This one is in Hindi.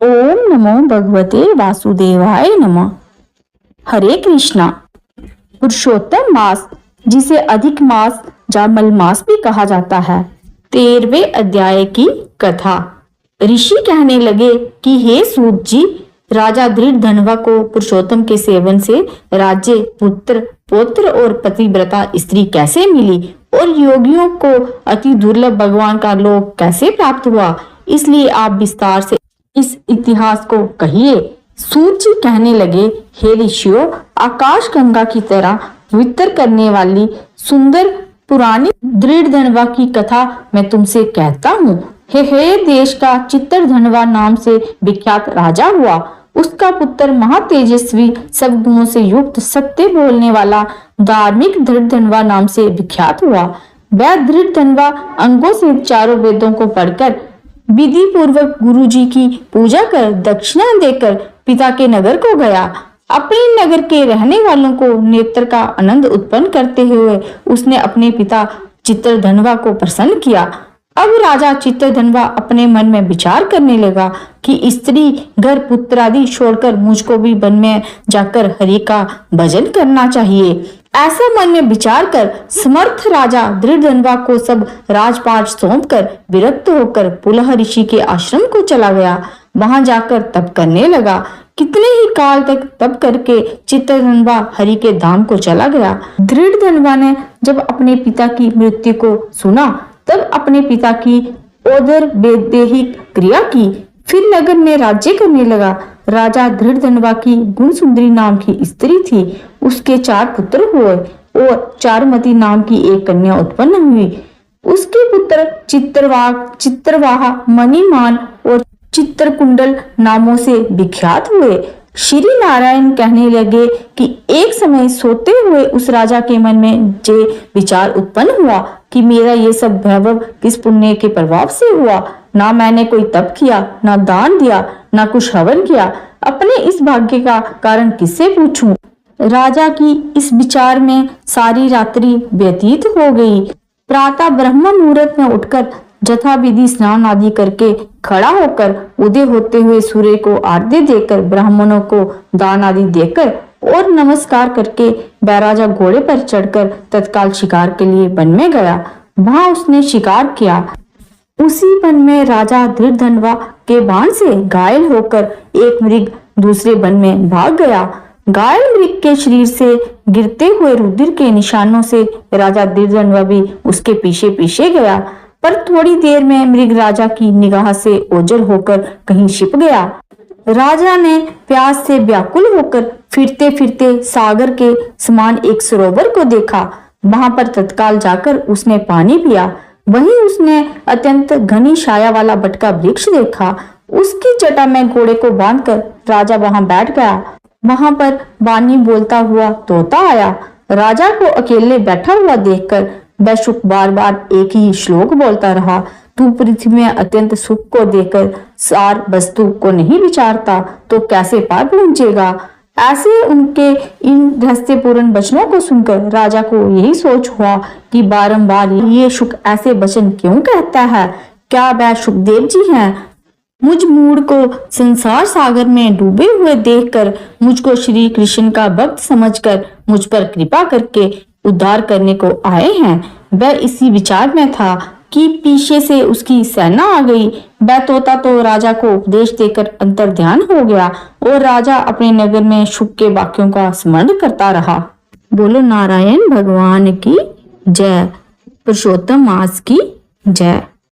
ओम नमो भगवते वासुदेवाय नमः। हरे कृष्णा। पुरुषोत्तम मास, जिसे अधिक मास या मलमास भी कहा जाता है, 13वें अध्याय की कथा। ऋषि कहने लगे कि हे सूत जी, राजा धृतधनवा को पुरुषोत्तम के सेवन से राज्य, पुत्र, पौत्र और पतिव्रता स्त्री कैसे मिली और योगियों को अति दुर्लभ भगवान का लोक कैसे प्राप्त हुआ, इसलिए आप विस्तार से इस इतिहास को कहिए। सूत जी कहने लगे, हे ऋषियों, आकाश गंगा की तरह पवित्र करने वाली सुंदर पुरानी धृतधनवा की कथा मैं तुमसे कहता हूँ। हे देश का चित्रधनवा नाम से विख्यात राजा हुआ। उसका पुत्र महातेजस्वी, सब गुणों से युक्त, सत्य बोलने वाला, धार्मिक धृतधनवा नाम से विख्यात हुआ। वह धृतधनवा अंगों से चारों वेदों को पढ़कर, विधि पूर्वक गुरु जी की पूजा कर, दक्षिणा देकर पिता के नगर को गया। अपने नगर के रहने वालों को नेत्र का आनंद उत्पन्न करते हुए उसने अपने पिता चित्रधनवा को प्रसन्न किया। अब राजा चित्रधनवा अपने मन में विचार करने लगा कि स्त्री, घर, पुत्र आदि छोड़कर मुझको भी वन में जाकर हरि का भजन करना चाहिए। ऐसा मन में विचार कर समर्थ राजा धृतधनवा को सब राजपाट सौंपकर विरक्त होकर पुलह ऋषि के आश्रम को चला गया। वहां जाकर तप करने लगा। कितने ही काल तक तप करके चित्रधनवा हरि के धाम को चला गया। धृतधनवा ने जब अपने पिता की मृत्यु को सुना, तब अपने पिता की ओदर वैदेहिक क्रिया की, फिर नगर में राज्य करने लगा। राजा धृतधनवा की गुणसुंदरी नाम की स्त्री थी। उसके 4 पुत्र हुए और चारुमती नाम की एक कन्या उत्पन्न हुई। उसके पुत्र चित्रवाहा, मणिमान और चित्रकुंडल नामों से विख्यात हुए। श्री नारायण कहने लगे कि एक समय सोते हुए उस राजा के मन में ये विचार उत्पन्न हुआ कि मेरा ये सब वैभव किस पुण्य के प्रभाव से हुआ। ना मैंने कोई तप किया, ना दान दिया, ना कुछ हवन किया। अपने इस भाग्य का कारण किससे पूछूं? राजा की इस विचार में सारी रात्रि व्यतीत हो गई। प्रातः ब्रह्म मुहूर्त में उठकर जथा विधि स्नान आदि करके खड़ा होकर उदय होते हुए सूर्य को आरती देकर, ब्राह्मणों को दान आदि देकर और नमस्कार करके बैराजा घोड़े पर चढ़कर तत्काल शिकार के लिए वन में गया। वहां उसने शिकार किया। उसी वन में राजा धृतधनवा के बाण से घायल होकर एक मृग दूसरे वन में भाग गया। घायल मृग के शरीर से गिरते हुए रुधिर के निशानों से राजा धृतधनवा भी उसके पीछे पीछे गया, पर थोड़ी देर में मृग राजा की निगाह से ओझल होकर कहीं छिप गया। राजा ने प्यास से व्याकुल होकर फिरते फिरते सागर के समान एक सरोवर को देखा। वहां पर तत्काल जाकर उसने पानी पिया। वहीं उसने अत्यंत घनी छाया वाला बटका वृक्ष देखा। उसकी जटा में घोड़े को बांधकर राजा वहां बैठ गया। वहां पर वाणी बोलता हुआ तोता आया। राजा को अकेले बैठा हुआ देखकर वह शुक बार बार एक ही श्लोक बोलता रहा, तू पृथ्वी में अत्यंत सुख को देकर सार वस्तु को नहीं विचारता तो कैसे पार पहुंचेगा। ऐसे उनके इन रहस्यपूर्ण वचनों को सुनकर राजा को यही सोच हुआ कि बारंबार ये शुक ऐसे वचन क्यों कहता है। क्या वह सुखदेव जी हैं? मुझ मूढ़ को संसार सागर में डूबे हुए देखकर मुझको श्री कृष्ण का भक्त समझकर मुझ पर कृपा करके उद्धार करने को आए हैं। वह इसी विचार में था कि पीछे से उसकी सेना आ गई। वह तोता तो राजा को उपदेश देकर अंतर ध्यान हो गया और राजा अपने नगर में शुक के वाक्यों का स्मरण करता रहा। बोलो नारायण भगवान की जय। पुरुषोत्तम मास की जय।